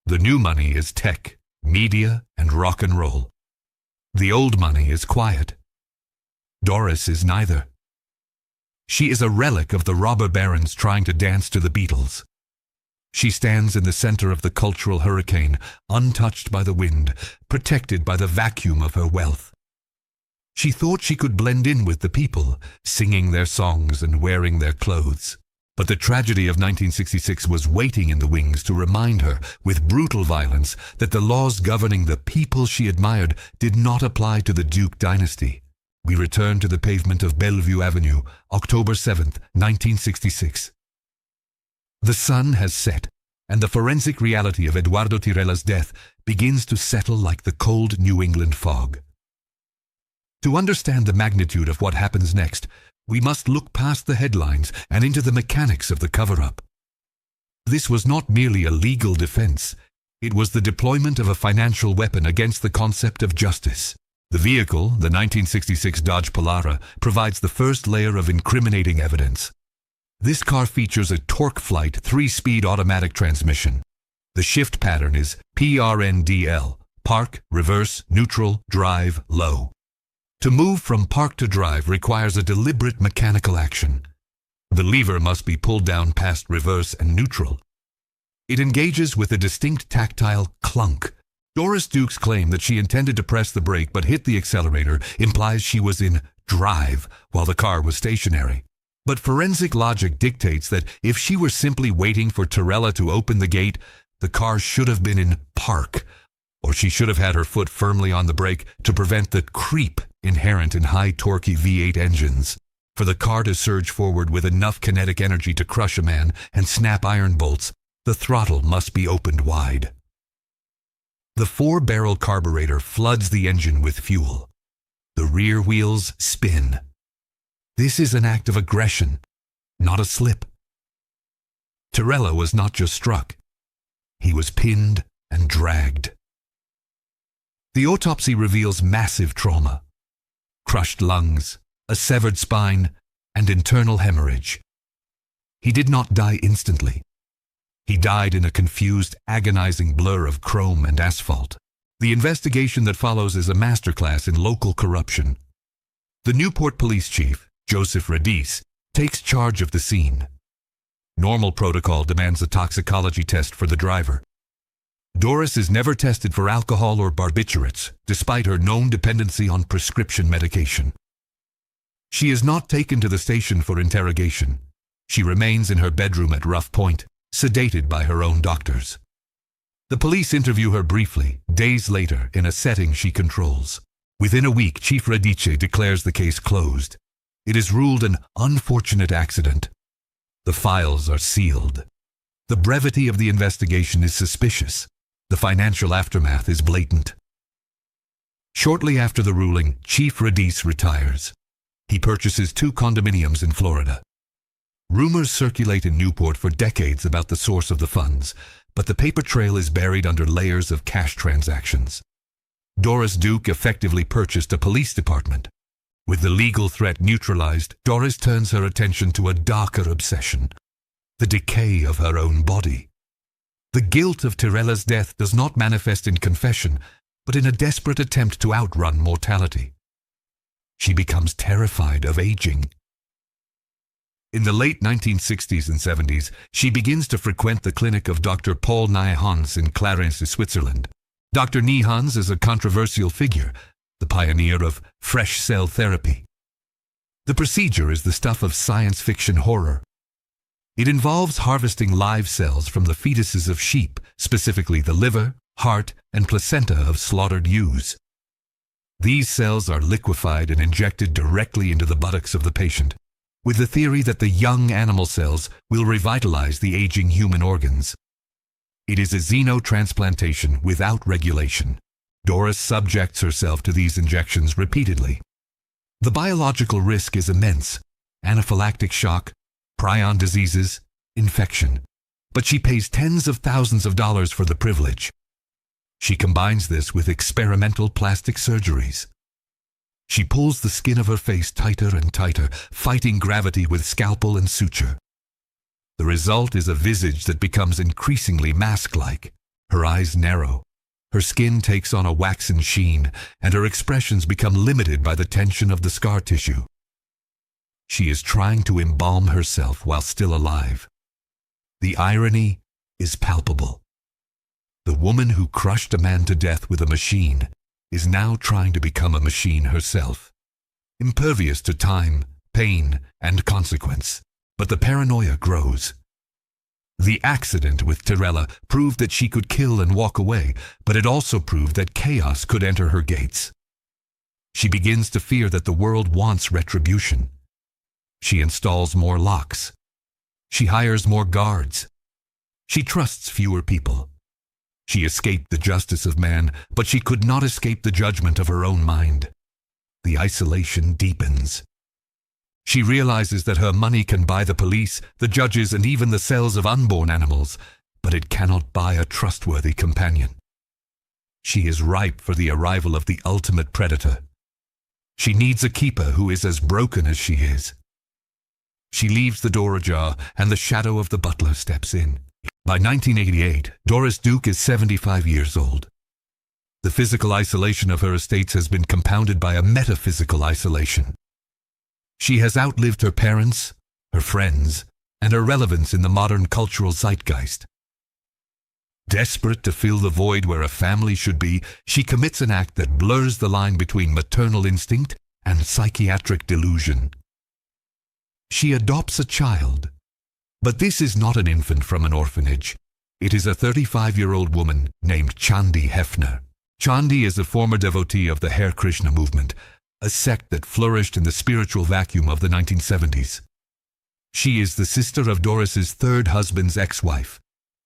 The new money is tech, media, and rock and roll. The old money is quiet. Doris is neither. She is a relic of the robber barons trying to dance to the Beatles. She stands in the center of the cultural hurricane, untouched by the wind, protected by the vacuum of her wealth. She thought she could blend in with the people, singing their songs and wearing their clothes. But the tragedy of 1966 was waiting in the wings to remind her, with brutal violence, that the laws governing the people she admired did not apply to the Duke dynasty. We return to the pavement of Bellevue Avenue, October 7, 1966. The sun has set, and the forensic reality of Eduardo Tirella's death begins to settle like the cold New England fog. To understand the magnitude of what happens next, we must look past the headlines and into the mechanics of the cover-up. This was not merely a legal defense. It was the deployment of a financial weapon against the concept of justice. The vehicle, the 1966 Dodge Polara, provides the first layer of incriminating evidence. This car features a torque-flight 3-speed automatic transmission. The shift pattern is PRNDL, park, reverse, neutral, drive, low. To move from park to drive requires a deliberate mechanical action. The lever must be pulled down past reverse and neutral. It engages with a distinct tactile clunk. Doris Duke's claim that she intended to press the brake but hit the accelerator implies she was in drive while the car was stationary. But forensic logic dictates that if she were simply waiting for Tirella to open the gate, the car should have been in park, or she should have had her foot firmly on the brake to prevent the creep inherent in high-torquey V8 engines. For the car to surge forward with enough kinetic energy to crush a man and snap iron bolts, the throttle must be opened wide. The 4-barrel carburetor floods the engine with fuel. The rear wheels spin. This is an act of aggression, not a slip. Tirella was not just struck. He was pinned and dragged. The autopsy reveals massive trauma. Crushed lungs, a severed spine, and internal hemorrhage. He did not die instantly. He died in a confused, agonizing blur of chrome and asphalt. The investigation that follows is a masterclass in local corruption. The Newport police chief, Joseph Radice, takes charge of the scene. Normal protocol demands a toxicology test for the driver. Doris is never tested for alcohol or barbiturates, despite her known dependency on prescription medication. She is not taken to the station for interrogation. She remains in her bedroom at Rough Point, sedated by her own doctors. The police interview her briefly, days later, in a setting she controls. Within a week, Chief Radice declares the case closed. It is ruled an unfortunate accident. The files are sealed. The brevity of the investigation is suspicious. The financial aftermath is blatant. Shortly after the ruling, Chief Radice retires. He purchases 2 condominiums in Florida. Rumors circulate in Newport for decades about the source of the funds, but the paper trail is buried under layers of cash transactions. Doris Duke effectively purchased a police department. With the legal threat neutralized, Doris turns her attention to a darker obsession, the decay of her own body. The guilt of Tirella's death does not manifest in confession, but in a desperate attempt to outrun mortality. She becomes terrified of aging. In the late 1960s and 70s, she begins to frequent the clinic of Dr. Paul Nijhans in Clarence, Switzerland. Dr. Nijhans is a controversial figure, the pioneer of fresh cell therapy. The procedure is the stuff of science fiction horror. It involves harvesting live cells from the fetuses of sheep, specifically the liver, heart, and placenta of slaughtered ewes. These cells are liquefied and injected directly into the buttocks of the patient, with the theory that the young animal cells will revitalize the aging human organs. It is a xenotransplantation without regulation. Doris subjects herself to these injections repeatedly. The biological risk is immense: anaphylactic shock, prion diseases, infection. But she pays tens of thousands of dollars for the privilege. She combines this with experimental plastic surgeries. She pulls the skin of her face tighter and tighter, fighting gravity with scalpel and suture. The result is a visage that becomes increasingly mask-like. Her eyes narrow. Her skin takes on a waxen sheen, and her expressions become limited by the tension of the scar tissue. She is trying to embalm herself while still alive. The irony is palpable. The woman who crushed a man to death with a machine is now trying to become a machine herself, impervious to time, pain, and consequence. But the paranoia grows. The accident with Tirella proved that she could kill and walk away, but it also proved that chaos could enter her gates. She begins to fear that the world wants retribution. She installs more locks. She hires more guards. She trusts fewer people. She escaped the justice of man, but she could not escape the judgment of her own mind. The isolation deepens. She realizes that her money can buy the police, the judges, and even the cells of unborn animals, but it cannot buy a trustworthy companion. She is ripe for the arrival of the ultimate predator. She needs a keeper who is as broken as she is. She leaves the door ajar, and the shadow of the butler steps in. By 1988, Doris Duke is 75 years old. The physical isolation of her estates has been compounded by a metaphysical isolation. She has outlived her parents, her friends, and her relevance in the modern cultural zeitgeist. Desperate to fill the void where a family should be, she commits an act that blurs the line between maternal instinct and psychiatric delusion. She adopts a child. But this is not an infant from an orphanage. It is a 35-year-old woman named Chandi Hefner. Chandi is a former devotee of the Hare Krishna movement, a sect that flourished in the spiritual vacuum of the 1970s. She is the sister of Doris's third husband's ex-wife,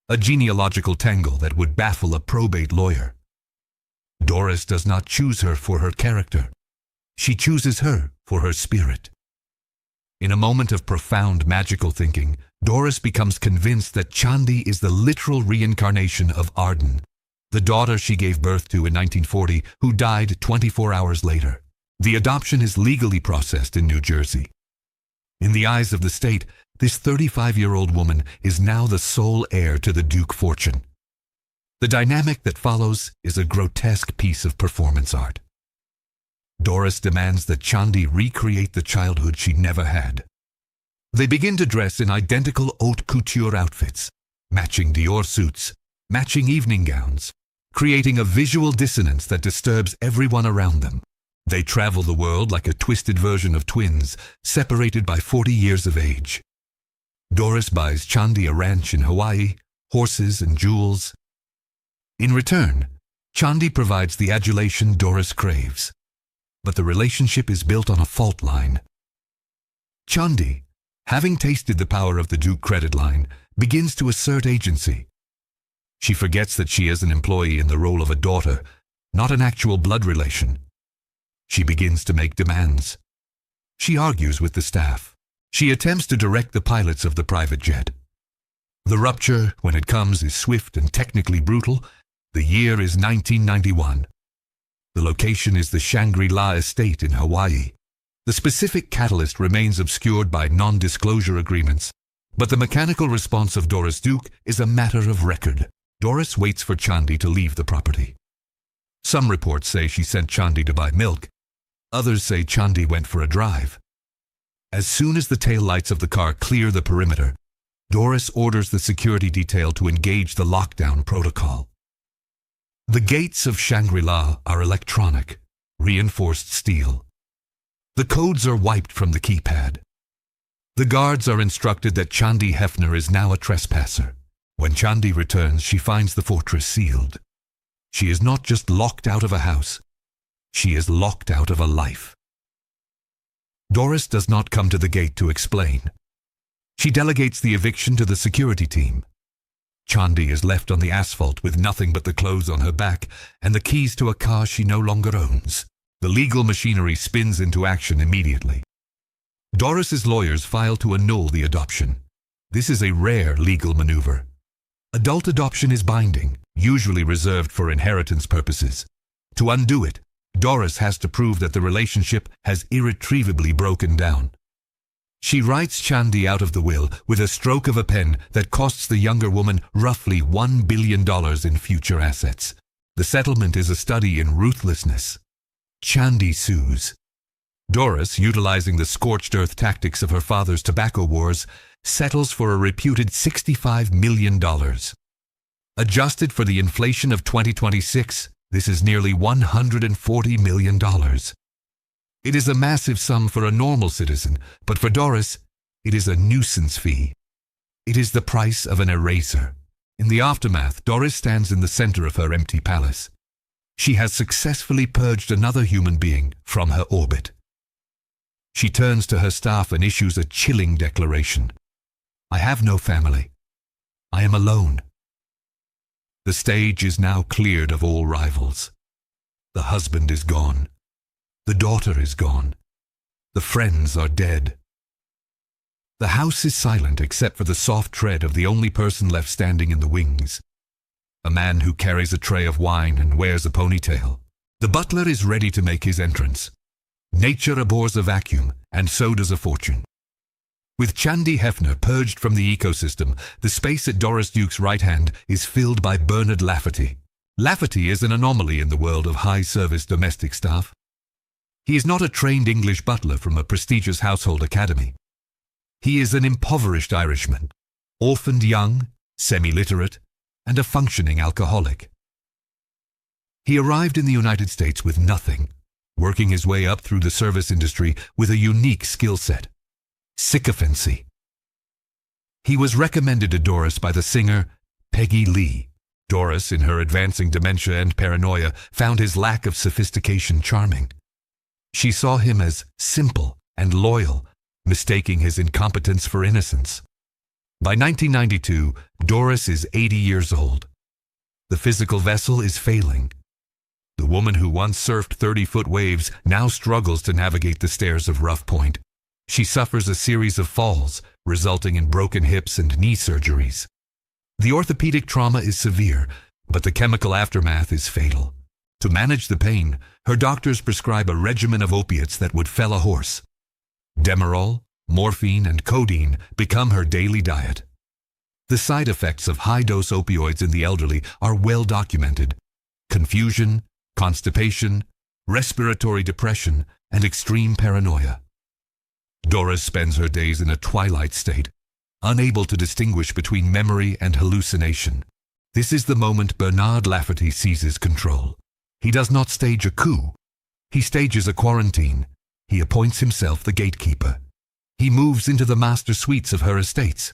a genealogical tangle that would baffle a probate lawyer. Doris does not choose her for her character. She chooses her for her spirit. In a moment of profound magical thinking, Doris becomes convinced that Chandi is the literal reincarnation of Arden, the daughter she gave birth to in 1940, who died 24 hours later. The adoption is legally processed in New Jersey. In the eyes of the state, this 35-year-old woman is now the sole heir to the Duke fortune. The dynamic that follows is a grotesque piece of performance art. Doris demands that Chandi recreate the childhood she never had. They begin to dress in identical haute couture outfits, matching Dior suits, matching evening gowns, creating a visual dissonance that disturbs everyone around them. They travel the world like a twisted version of twins, separated by 40 years of age. Doris buys Chandi a ranch in Hawaii, horses and jewels. In return, Chandi provides the adulation Doris craves. But the relationship is built on a fault line. Chandi, having tasted the power of the Duke credit line, begins to assert agency. She forgets that she is an employee in the role of a daughter, not an actual blood relation. She begins to make demands. She argues with the staff. She attempts to direct the pilots of the private jet. The rupture, when it comes, is swift and technically brutal. The year is 1991. The location is the Shangri-La estate in Hawaii. The specific catalyst remains obscured by non-disclosure agreements, but the mechanical response of Doris Duke is a matter of record. Doris waits for Chandi to leave the property. Some reports say she sent Chandi to buy milk. Others say Chandi went for a drive. As soon as the taillights of the car clear the perimeter, Doris orders the security detail to engage the lockdown protocol. The gates of Shangri-La are electronic, reinforced steel. The codes are wiped from the keypad. The guards are instructed that Chandi Hefner is now a trespasser. When Chandi returns, she finds the fortress sealed. She is not just locked out of a house, she is locked out of a life. Doris does not come to the gate to explain. She delegates the eviction to the security team. Chandi is left on the asphalt with nothing but the clothes on her back and the keys to a car she no longer owns. The legal machinery spins into action immediately. Doris's lawyers file to annul the adoption. This is a rare legal maneuver. Adult adoption is binding, usually reserved for inheritance purposes. To undo it, Doris has to prove that the relationship has irretrievably broken down. She writes Chandi out of the will with a stroke of a pen that costs the younger woman roughly $1 billion in future assets. The settlement is a study in ruthlessness. Chandi sues. Doris, utilizing the scorched earth tactics of her father's tobacco wars, settles for a reputed $65 million. Adjusted for the inflation of 2026, this is nearly $140 million. It is a massive sum for a normal citizen, but for Doris, it is a nuisance fee. It is the price of an eraser. In the aftermath, Doris stands in the center of her empty palace. She has successfully purged another human being from her orbit. She turns to her staff and issues a chilling declaration. I have no family. I am alone. The stage is now cleared of all rivals. The husband is gone. The daughter is gone. The friends are dead. The house is silent except for the soft tread of the only person left standing in the wings. A man who carries a tray of wine and wears a ponytail. The butler is ready to make his entrance. Nature abhors a vacuum, and so does a fortune. With Chandi Hefner purged from the ecosystem, the space at Doris Duke's right hand is filled by Bernard Lafferty. Lafferty is an anomaly in the world of high-service domestic staff. He is not a trained English butler from a prestigious household academy. He is an impoverished Irishman, orphaned young, semi-literate, and a functioning alcoholic. He arrived in the United States with nothing, working his way up through the service industry with a unique skill set: sycophancy. He was recommended to Doris by the singer Peggy Lee. Doris, in her advancing dementia and paranoia, found his lack of sophistication charming. She saw him as simple and loyal, mistaking his incompetence for innocence. By 1992, Doris is 80 years old. The physical vessel is failing. The woman who once surfed 30-foot waves now struggles to navigate the stairs of Rough Point. She suffers a series of falls, resulting in broken hips and knee surgeries. The orthopedic trauma is severe, but the chemical aftermath is fatal. To manage the pain, her doctors prescribe a regimen of opiates that would fell a horse. Demerol, morphine, and codeine become her daily diet. The side effects of high-dose opioids in the elderly are well documented: confusion, constipation, respiratory depression, and extreme paranoia. Doris spends her days in a twilight state, unable to distinguish between memory and hallucination. This is the moment Bernard Lafferty seizes control. He does not stage a coup. He stages a quarantine. He appoints himself the gatekeeper. He moves into the master suites of her estates.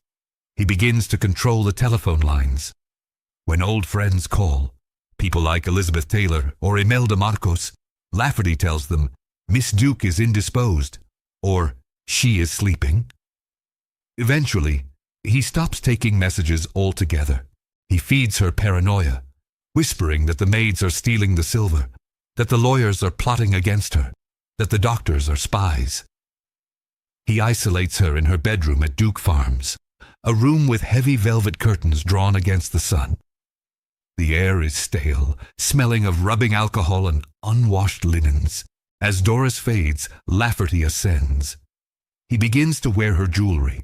He begins to control the telephone lines. When old friends call, people like Elizabeth Taylor or Imelda Marcos, Lafferty tells them, Miss Duke is indisposed, or she is sleeping. Eventually, he stops taking messages altogether. He feeds her paranoia, whispering that the maids are stealing the silver, that the lawyers are plotting against her, that the doctors are spies. He isolates her in her bedroom at Duke Farms, a room with heavy velvet curtains drawn against the sun. The air is stale, smelling of rubbing alcohol and unwashed linens. As Doris fades, Lafferty ascends. He begins to wear her jewelry,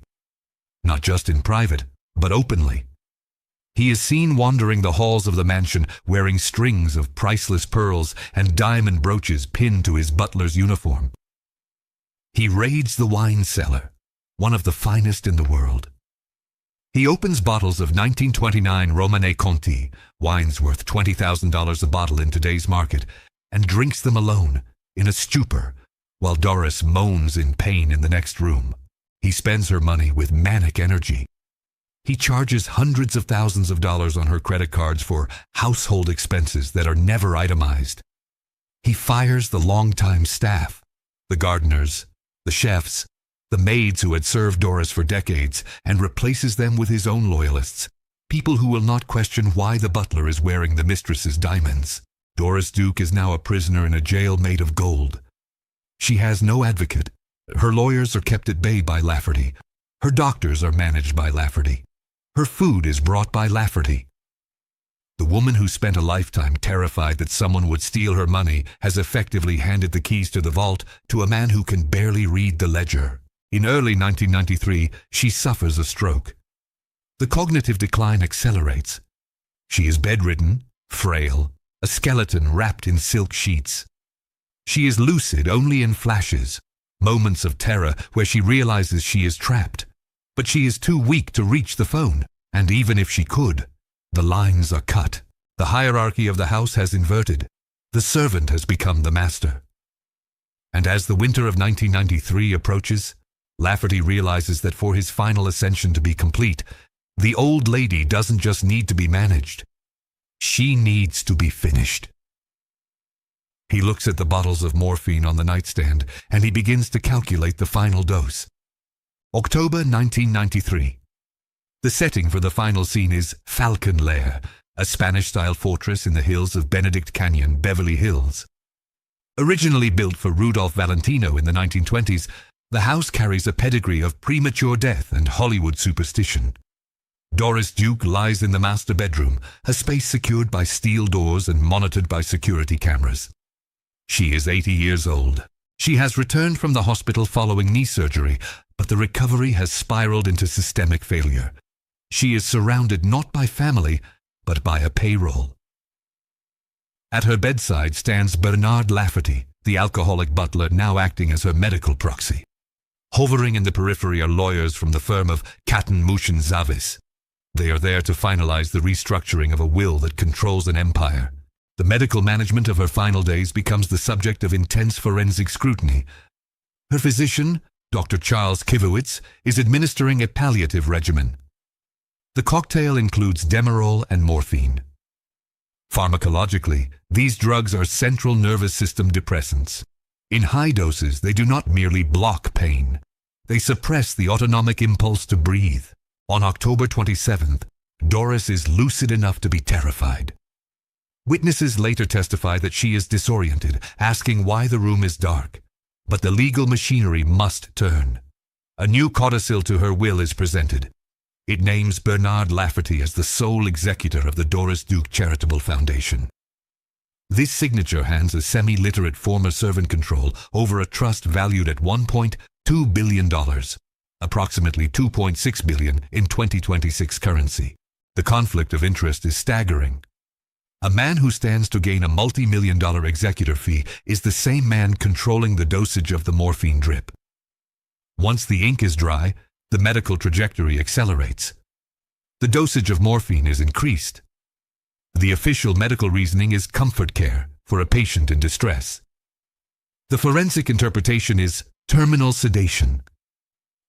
not just in private, but openly. He is seen wandering the halls of the mansion wearing strings of priceless pearls and diamond brooches pinned to his butler's uniform. He raids the wine cellar, one of the finest in the world. He opens bottles of 1929 Romanée Conti, wines worth $20,000 a bottle in today's market, and drinks them alone, in a stupor, while Doris moans in pain in the next room. He spends her money with manic energy. He charges hundreds of thousands of dollars on her credit cards for household expenses that are never itemized. He fires the longtime staff, the gardeners, the chefs, the maids who had served Doris for decades, and replaces them with his own loyalists, people who will not question why the butler is wearing the mistress's diamonds. Doris Duke is now a prisoner in a jail made of gold. She has no advocate. Her lawyers are kept at bay by Lafferty. Her doctors are managed by Lafferty. Her food is brought by Lafferty. The woman who spent a lifetime terrified that someone would steal her money has effectively handed the keys to the vault to a man who can barely read the ledger. In early 1993, she suffers a stroke. The cognitive decline accelerates. She is bedridden, frail, a skeleton wrapped in silk sheets. She is lucid only in flashes, moments of terror where she realizes she is trapped. But she is too weak to reach the phone, and even if she could, the lines are cut. The hierarchy of the house has inverted. The servant has become the master. And as the winter of 1993 approaches, Lafferty realizes that for his final ascension to be complete, the old lady doesn't just need to be managed. She needs to be finished. He looks at the bottles of morphine on the nightstand, and he begins to calculate the final dose. October 1993. The setting for the final scene is Falcon Lair, a Spanish-style fortress in the hills of Benedict Canyon, Beverly Hills. Originally built for Rudolph Valentino in the 1920s, the house carries a pedigree of premature death and Hollywood superstition. Doris Duke lies in the master bedroom, a space secured by steel doors and monitored by security cameras. She is 80 years old. She has returned from the hospital following knee surgery, but the recovery has spiraled into systemic failure. She is surrounded not by family, but by a payroll. At her bedside stands Bernard Lafferty, the alcoholic butler now acting as her medical proxy. Hovering in the periphery are lawyers from the firm of Catton Mushin Zavis. They are there to finalize the restructuring of a will that controls an empire. The medical management of her final days becomes the subject of intense forensic scrutiny. Her physician, Dr. Charles Kivowitz, is administering a palliative regimen. The cocktail includes Demerol and morphine. Pharmacologically, these drugs are central nervous system depressants. In high doses, they do not merely block pain. They suppress the autonomic impulse to breathe. On October 27th, Doris is lucid enough to be terrified. Witnesses later testify that she is disoriented, asking why the room is dark. But the legal machinery must turn. A new codicil to her will is presented. It names Bernard Lafferty as the sole executor of the Doris Duke Charitable Foundation. This signature hands a semi-literate former servant control over a trust valued at $1.2 billion, approximately $2.6 billion in 2026 currency. The conflict of interest is staggering. A man who stands to gain a multi-million-dollar executor fee is the same man controlling the dosage of the morphine drip. Once the ink is dry, the medical trajectory accelerates. The dosage of morphine is increased. The official medical reasoning is comfort care for a patient in distress. The forensic interpretation is terminal sedation.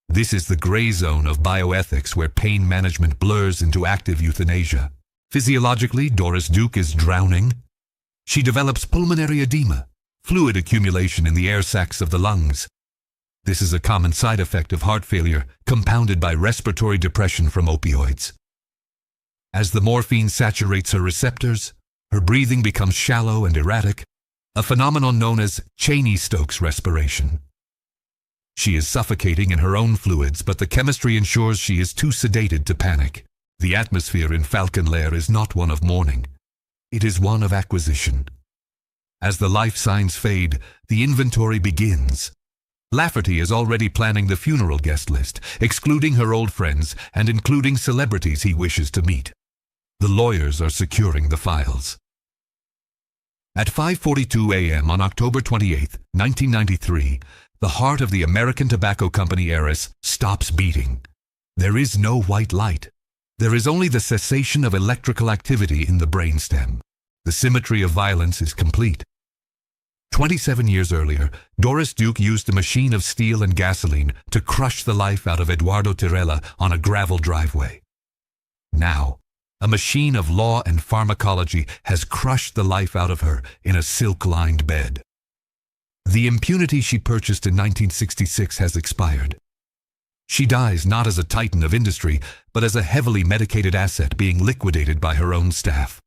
This is the gray zone of bioethics where pain management blurs into active euthanasia. Physiologically, Doris Duke is drowning. She develops pulmonary edema, fluid accumulation in the air sacs of the lungs. This is a common side effect of heart failure, compounded by respiratory depression from opioids. As the morphine saturates her receptors, her breathing becomes shallow and erratic, a phenomenon known as Cheney-Stokes respiration. She is suffocating in her own fluids, but the chemistry ensures she is too sedated to panic. The atmosphere in Falcon Lair is not one of mourning. It is one of acquisition. As the life signs fade, the inventory begins. Lafferty is already planning the funeral guest list, excluding her old friends and including celebrities he wishes to meet. The lawyers are securing the files. At 5:42 a.m. on October 28, 1993, the heart of the American Tobacco Company Heiress stops beating. There is no white light. There is only the cessation of electrical activity in the brainstem. The symmetry of violence is complete. 27 years earlier, Doris Duke used a machine of steel and gasoline to crush the life out of Eduardo Tirella on a gravel driveway. Now, a machine of law and pharmacology has crushed the life out of her in a silk-lined bed. The impunity she purchased in 1966 has expired. She dies not as a titan of industry, but as a heavily medicated asset being liquidated by her own staff.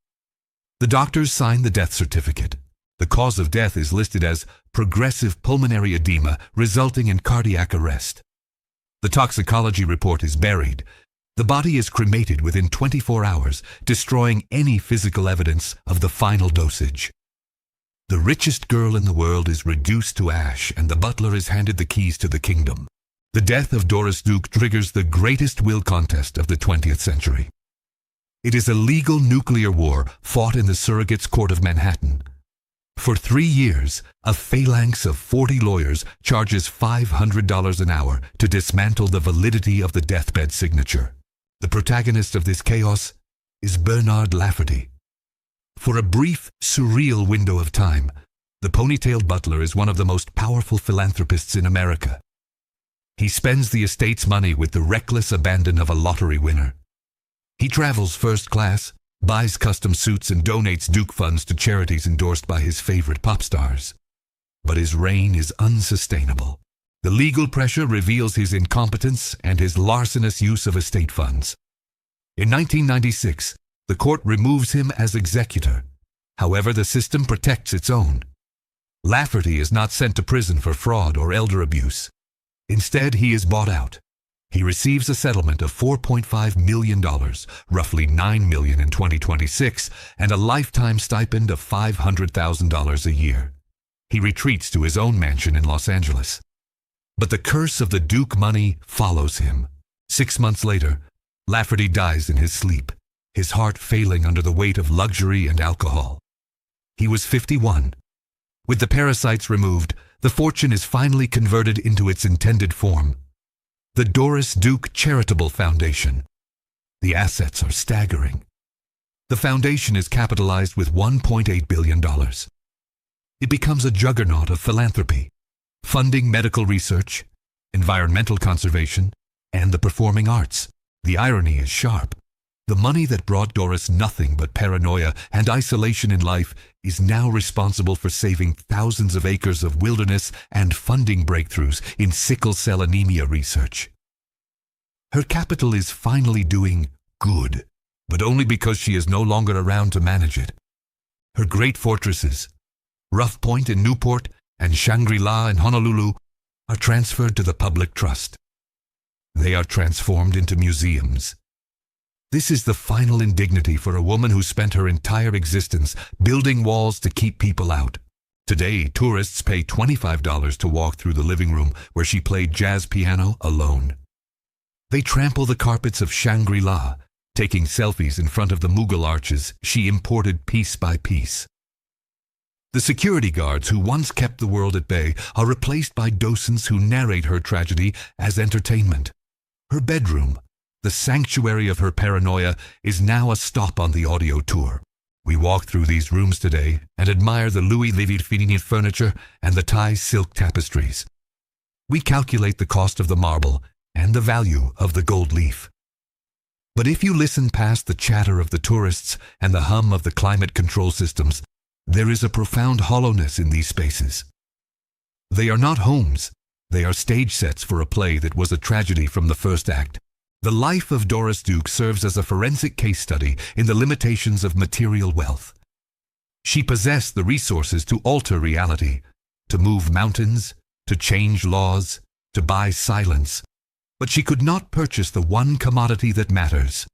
The doctors sign the death certificate. The cause of death is listed as progressive pulmonary edema resulting in cardiac arrest. The toxicology report is buried. The body is cremated within 24 hours, destroying any physical evidence of the final dosage. The richest girl in the world is reduced to ash, and the butler is handed the keys to the kingdom. The death of Doris Duke triggers the greatest will contest of the 20th century. It is a legal nuclear war fought in the Surrogates Court of Manhattan. For 3 years, a phalanx of 40 lawyers charges $500 an hour to dismantle the validity of the deathbed signature. The protagonist of this chaos is Bernard Lafferty. For a brief, surreal window of time, the ponytailed butler is one of the most powerful philanthropists in America. He spends the estate's money with the reckless abandon of a lottery winner. He travels first class, buys custom suits, and donates Duke funds to charities endorsed by his favorite pop stars. But his reign is unsustainable. The legal pressure reveals his incompetence and his larcenous use of estate funds. In 1996, the court removes him as executor. However, the system protects its own. Lafferty is not sent to prison for fraud or elder abuse. Instead, he is bought out. He receives a settlement of $4.5 million, roughly $9 million in 2026, and a lifetime stipend of $500,000 a year. He retreats to his own mansion in Los Angeles. But the curse of the Duke money follows him. 6 months later, Lafferty dies in his sleep, his heart failing under the weight of luxury and alcohol. He was 51. With the parasites removed, the fortune is finally converted into its intended form. The Doris Duke Charitable Foundation. The assets are staggering. The foundation is capitalized with $1.8 billion. It becomes a juggernaut of philanthropy, funding medical research, environmental conservation, and the performing arts. The irony is sharp. The money that brought Doris nothing but paranoia and isolation in life is now responsible for saving thousands of acres of wilderness and funding breakthroughs in sickle cell anemia research. Her capital is finally doing good, but only because she is no longer around to manage it. Her great fortresses, Rough Point in Newport and Shangri-La in Honolulu, are transferred to the public trust. They are transformed into museums. This is the final indignity for a woman who spent her entire existence building walls to keep people out. Today, tourists pay $25 to walk through the living room where she played jazz piano alone. They trample the carpets of Shangri-La, taking selfies in front of the Mughal arches she imported piece by piece. The security guards who once kept the world at bay are replaced by docents who narrate her tragedy as entertainment. Her bedroom, the sanctuary of her paranoia, is now a stop on the audio tour. We walk through these rooms today and admire the Louis Vuitton furniture and the Thai silk tapestries. We calculate the cost of the marble and the value of the gold leaf. But if you listen past the chatter of the tourists and the hum of the climate control systems, there is a profound hollowness in these spaces. They are not homes. They are stage sets for a play that was a tragedy from the first act. The life of Doris Duke serves as a forensic case study in the limitations of material wealth. She possessed the resources to alter reality, to move mountains, to change laws, to buy silence, but she could not purchase the one commodity that matters: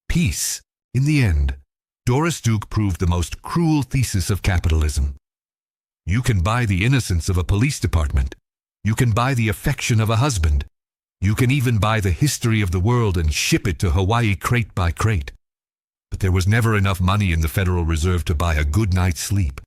peace. In the end, Doris Duke proved the most cruel thesis of capitalism. You can buy the innocence of a police department. You can buy the affection of a husband. You can even buy the history of the world and ship it to Hawaii crate by crate. But there was never enough money in the Federal Reserve to buy a good night's sleep.